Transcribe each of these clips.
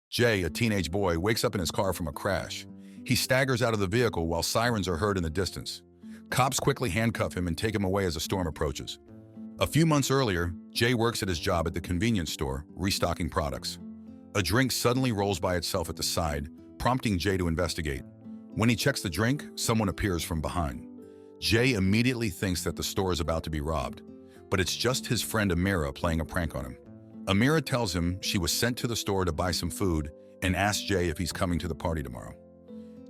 Jay, a teenage boy, wakes up in his car from a crash. He staggers out of the vehicle while sirens are heard in the distance. Cops quickly handcuff him and take him away as a storm approaches. A few months earlier, Jay works at his job at the convenience store, restocking products. A drink suddenly rolls by itself at the side, prompting Jay to investigate. When he checks the drink, someone appears from behind. Jay immediately thinks that the store is about to be robbed, but it's just his friend Amira playing a prank on him. Amira tells him she was sent to the store to buy some food and asks Jay if he's coming to the party tomorrow.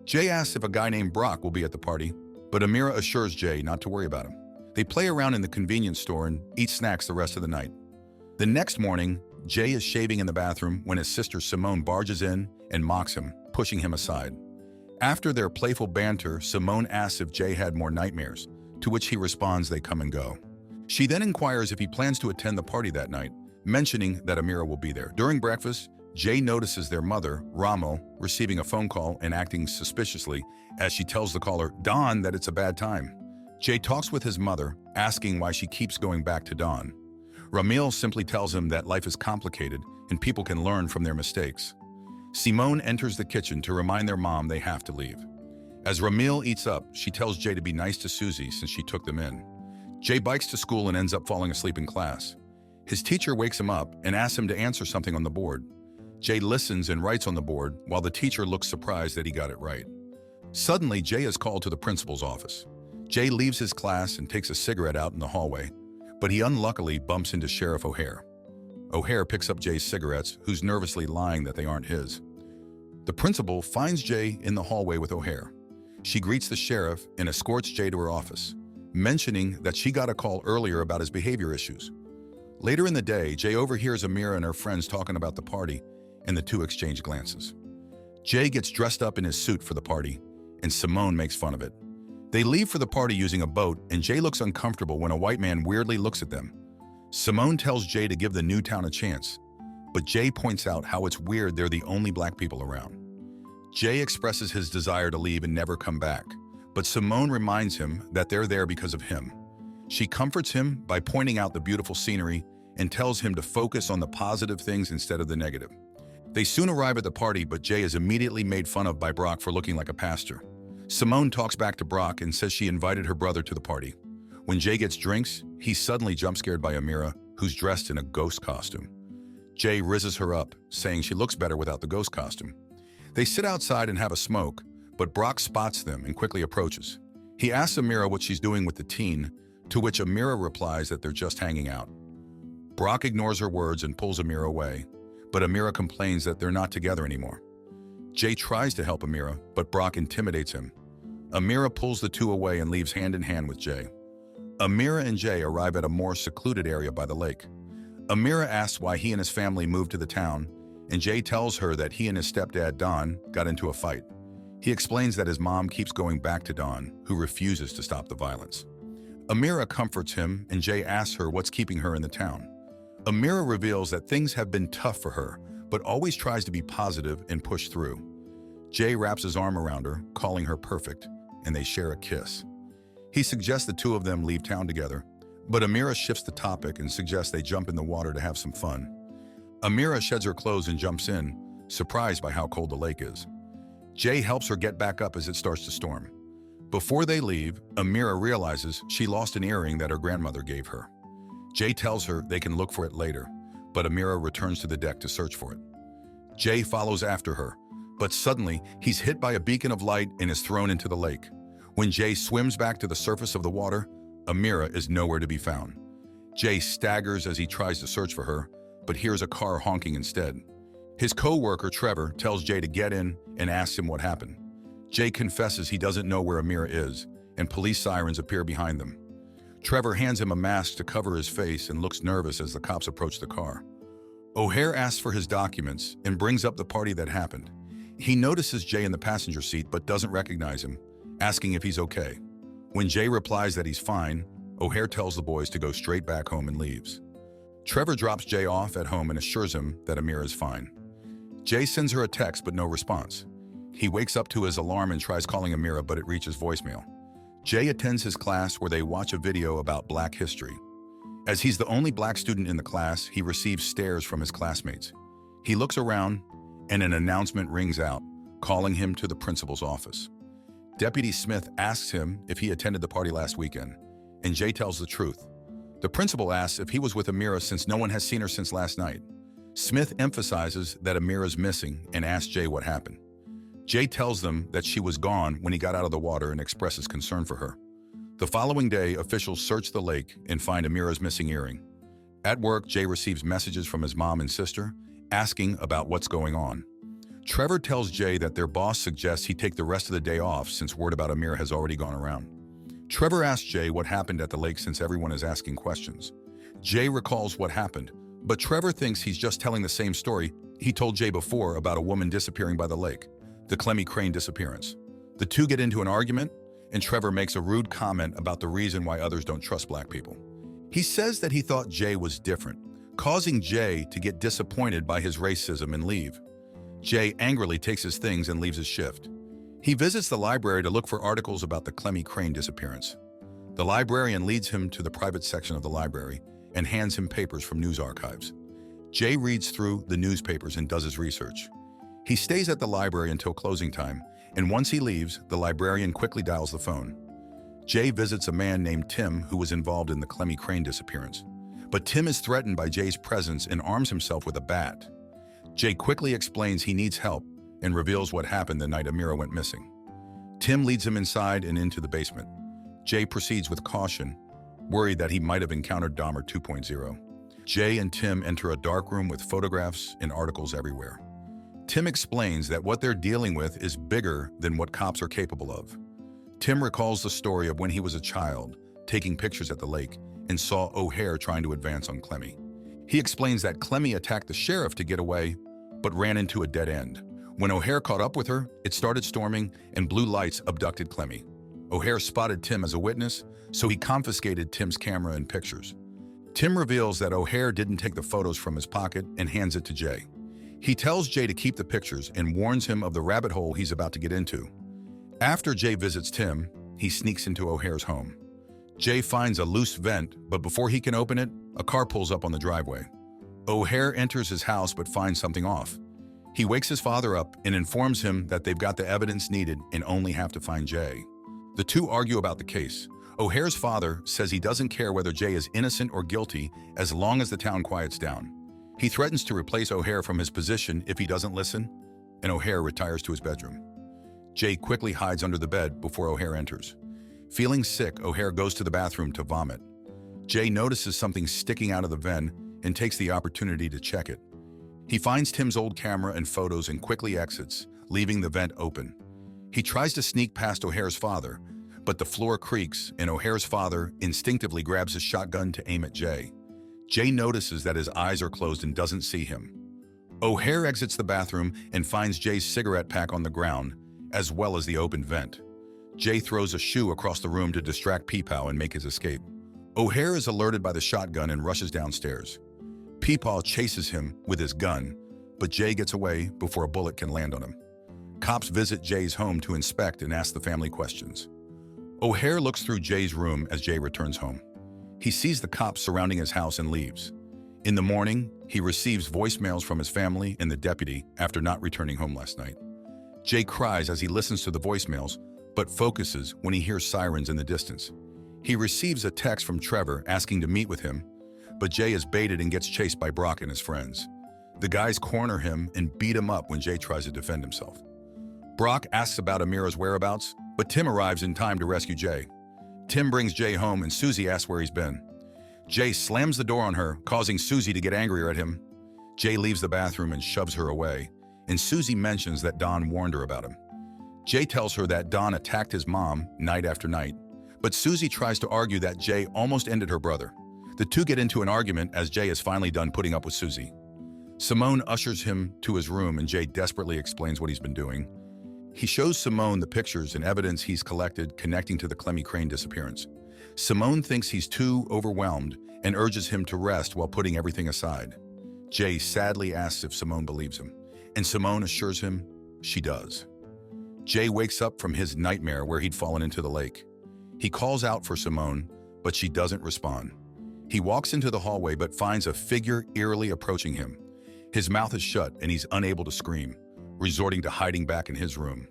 Jay asks if a guy named Brock will be at the party, but Amira assures Jay not to worry about him. They play around in the convenience store and eat snacks the rest of the night. The next morning, Jay is shaving in the bathroom when his sister Simone barges in and mocks him, pushing him aside. After their playful banter, Simone asks if Jay had more nightmares, to which he responds they come and go. She then inquires if he plans to attend the party that night, mentioning that Amira will be there. During breakfast, Jay notices their mother, Ramo, receiving a phone call and acting suspiciously as she tells the caller, Dawn, that it's a bad time. Jay talks with his mother, asking why she keeps going back to Dawn. Ramil simply tells him that life is complicated and people can learn from their mistakes. Simone enters the kitchen to remind their mom they have to leave. As Ramil eats up, she tells Jay to be nice to Susie since she took them in. Jay bikes to school and ends up falling asleep in class. His teacher wakes him up and asks him to answer something on the board. Jay listens and writes on the board while the teacher looks surprised that he got it right. Suddenly, Jay is called to the principal's office. Jay leaves his class and takes a cigarette out in the hallway, but he unluckily bumps into Sheriff O'Hare. O'Hare picks up Jay's cigarettes, who's nervously lying that they aren't his. The principal finds Jay in the hallway with O'Hare. She greets the sheriff and escorts Jay to her office, mentioning that she got a call earlier about his behavior issues. Later in the day, Jay overhears Amira and her friends talking about the party, and the two exchange glances. Jay gets dressed up in his suit for the party, and Simone makes fun of it. They leave for the party using a boat, and Jay looks uncomfortable when a white man weirdly looks at them. Simone tells Jay to give the new town a chance, but Jay points out how it's weird they're the only black people around. Jay expresses his desire to leave and never come back, but Simone reminds him that they're there because of him. She comforts him by pointing out the beautiful scenery and tells him to focus on the positive things instead of the negative. They soon arrive at the party, but Jay is immediately made fun of by Brock for looking like a pastor. Simone talks back to Brock and says she invited her brother to the party. When Jay gets drinks, he's suddenly jump-scared by Amira, who's dressed in a ghost costume. Jay rizzes her up, saying she looks better without the ghost costume. They sit outside and have a smoke, but Brock spots them and quickly approaches. He asks Amira what she's doing with the teen, to which Amira replies that they're just hanging out. Brock ignores her words and pulls Amira away, but Amira complains that they're not together anymore. Jay tries to help Amira, but Brock intimidates him. Amira pulls the two away and leaves hand in hand with Jay. Amira and Jay arrive at a more secluded area by the lake. Amira asks why he and his family moved to the town, and Jay tells her that he and his stepdad, Don, got into a fight. He explains that his mom keeps going back to Don, who refuses to stop the violence. Amira comforts him, and Jay asks her what's keeping her in the town. Amira reveals that things have been tough for her, but always tries to be positive and push through. Jay wraps his arm around her, calling her perfect, and they share a kiss. He suggests the two of them leave town together, but Amira shifts the topic and suggests they jump in the water to have some fun. Amira sheds her clothes and jumps in, surprised by how cold the lake is. Jay helps her get back up as it starts to storm. Before they leave, Amira realizes she lost an earring that her grandmother gave her. Jay tells her they can look for it later, but Amira returns to the deck to search for it. Jay follows after her, but suddenly he's hit by a beacon of light and is thrown into the lake. When Jay swims back to the surface of the water, Amira is nowhere to be found. Jay staggers as he tries to search for her, but hears a car honking instead. His co-worker, Trevor, tells Jay to get in and asks him what happened. Jay confesses he doesn't know where Amira is, and police sirens appear behind them. Trevor hands him a mask to cover his face and looks nervous as the cops approach the car. O'Hare asks for his documents and brings up the party that happened. He notices Jay in the passenger seat but doesn't recognize him, asking if he's okay. When Jay replies that he's fine, O'Hare tells the boys to go straight back home and leaves. Trevor drops Jay off at home and assures him that Amira is fine. Jay sends her a text but no response. He wakes up to his alarm and tries calling Amira, but it reaches voicemail. Jay attends his class where they watch a video about Black history. As he's the only Black student in the class, he receives stares from his classmates. He looks around and an announcement rings out, calling him to the principal's office. Deputy Smith asks him if he attended the party last weekend, and Jay tells the truth. The principal asks if he was with Amira since no one has seen her since last night. Smith emphasizes that Amira's missing and asks Jay what happened. Jay tells them that she was gone when he got out of the water and expresses concern for her. The following day, officials search the lake and find Amira's missing earring. At work, Jay receives messages from his mom and sister asking about what's going on. Trevor tells Jay that their boss suggests he take the rest of the day off since word about Amira has already gone around. Trevor asks Jay what happened at the lake since everyone is asking questions. Jay recalls what happened, but Trevor thinks he's just telling the same story he told Jay before about a woman disappearing by the lake, the Clemmy Crane disappearance. The two get into an argument, and Trevor makes a rude comment about the reason why others don't trust black people. He says that he thought Jay was different, causing Jay to get disappointed by his racism and leave. Jay angrily takes his things and leaves his shift. He visits the library to look for articles about the Clemmy Crane disappearance. The librarian leads him to the private section of the library and hands him papers from news archives. Jay reads through the newspapers and does his research. He stays at the library until closing time, and once he leaves, the librarian quickly dials the phone. Jay visits a man named Tim who was involved in the Clemmy Crane disappearance. But Tim is threatened by Jay's presence and arms himself with a bat. Jay quickly explains he needs help and reveals what happened the night Amira went missing. Tim leads him inside and into the basement. Jay proceeds with caution, worried that he might have encountered Dahmer 2.0. Jay and Tim enter a dark room with photographs and articles everywhere. Tim explains that what they're dealing with is bigger than what cops are capable of. Tim recalls the story of when he was a child, taking pictures at the lake, and saw O'Hare trying to advance on Clemmy. He explains that Clemmy attacked the sheriff to get away, but ran into a dead end. When O'Hare caught up with her, it started storming and blue lights abducted Clemmy. O'Hare spotted Tim as a witness, so he confiscated Tim's camera and pictures. Tim reveals that O'Hare didn't take the photos from his pocket and hands it to Jay. He tells Jay to keep the pictures and warns him of the rabbit hole he's about to get into. After Jay visits Tim, he sneaks into O'Hare's home. Jay finds a loose vent, but before he can open it, a car pulls up on the driveway. O'Hare enters his house but finds something off. He wakes his father up and informs him that they've got the evidence needed and only have to find Jay. The two argue about the case. O'Hare's father says he doesn't care whether Jay is innocent or guilty as long as the town quiets down. He threatens to replace O'Hare from his position if he doesn't listen, and O'Hare retires to his bedroom. Jay quickly hides under the bed before O'Hare enters. Feeling sick, O'Hare goes to the bathroom to vomit. Jay notices something sticking out of the vent and takes the opportunity to check it. He finds Tim's old camera and photos and quickly exits, leaving the vent open. He tries to sneak past O'Hare's father, but the floor creaks and O'Hare's father instinctively grabs his shotgun to aim at Jay. Jay notices that his eyes are closed and doesn't see him. O'Hare exits the bathroom and finds Jay's cigarette pack on the ground, as well as the open vent. Jay throws a shoe across the room to distract Peepaw and make his escape. O'Hare is alerted by the shotgun and rushes downstairs. Peepaw chases him with his gun, but Jay gets away before a bullet can land on him. Cops visit Jay's home to inspect and ask the family questions. O'Hare looks through Jay's room as Jay returns home. He sees the cops surrounding his house and leaves. In the morning, he receives voicemails from his family and the deputy after not returning home last night. Jay cries as he listens to the voicemails, but focuses when he hears sirens in the distance. He receives a text from Trevor asking to meet with him, but Jay is baited and gets chased by Brock and his friends. The guys corner him and beat him up when Jay tries to defend himself. Brock asks about Amira's whereabouts, but Tim arrives in time to rescue Jay. Tim brings Jay home and Susie asks where he's been. Jay slams the door on her, causing Susie to get angrier at him. Jay leaves the bathroom and shoves her away, and Susie mentions that Don warned her about him. Jay tells her that Don attacked his mom night after night, but Susie tries to argue that Jay almost ended her brother. The two get into an argument as Jay is finally done putting up with Susie. Simone ushers him to his room and Jay desperately explains what he's been doing. He shows Simone the pictures and evidence he's collected connecting to the Clemmy Crane disappearance. Simone thinks he's too overwhelmed and urges him to rest while putting everything aside. Jay sadly asks if Simone believes him, and Simone assures him she does. Jay wakes up from his nightmare where he'd fallen into the lake. He calls out for Simone, but she doesn't respond. He walks into the hallway but finds a figure eerily approaching him. His mouth is shut and he's unable to scream, resorting to hiding back in his room.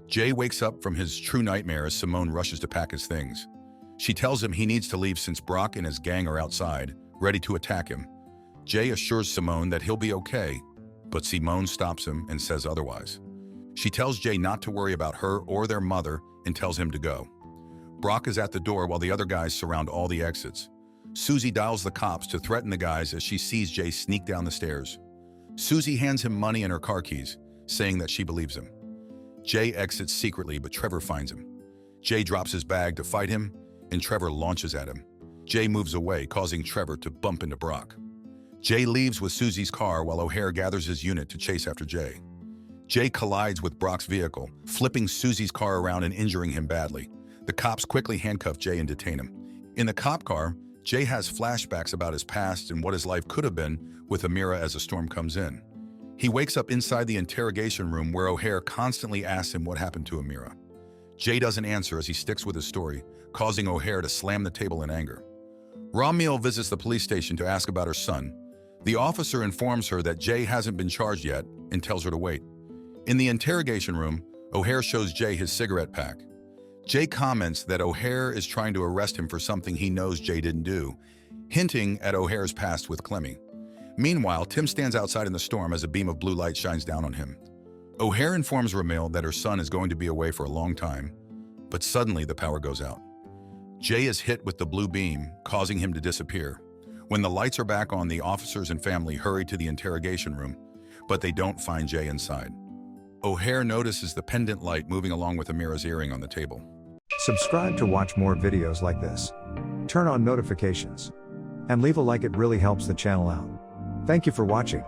Jay wakes up from his true nightmare as Simone rushes to pack his things. She tells him he needs to leave since Brock and his gang are outside, ready to attack him. Jay assures Simone that he'll be okay, but Simone stops him and says otherwise. She tells Jay not to worry about her or their mother and tells him to go. Brock is at the door while the other guys surround all the exits. Susie dials the cops to threaten the guys as she sees Jay sneak down the stairs. Susie hands him money and her car keys, saying that she believes him. Jay exits secretly, but Trevor finds him. Jay drops his bag to fight him, and Trevor launches at him. Jay moves away, causing Trevor to bump into Brock. Jay leaves with Susie's car while O'Hare gathers his unit to chase after Jay. Jay collides with Brock's vehicle, flipping Susie's car around and injuring him badly. The cops quickly handcuff Jay and detain him. In the cop car, Jay has flashbacks about his past and what his life could have been with Amira as a storm comes in. He wakes up inside the interrogation room where O'Hare constantly asks him what happened to Amira. Jay doesn't answer as he sticks with his story, causing O'Hare to slam the table in anger. Ramil visits the police station to ask about her son. The officer informs her that Jay hasn't been charged yet and tells her to wait. In the interrogation room, O'Hare shows Jay his cigarette pack. Jay comments that O'Hare is trying to arrest him for something he knows Jay didn't do, hinting at O'Hare's past with Clemmy. Meanwhile, Tim stands outside in the storm as a beam of blue light shines down on him. O'Hare informs Ramil that her son is going to be away for a long time, but suddenly the power goes out. Jay is hit with the blue beam, causing him to disappear. When the lights are back on, the officers and family hurry to the interrogation room, but they don't find Jay inside. O'Hare notices the pendant light moving along with Amira's earring on the table. Subscribe to watch more videos like this. Turn on notifications. And leave a like, it really helps the channel out. Thank you for watching.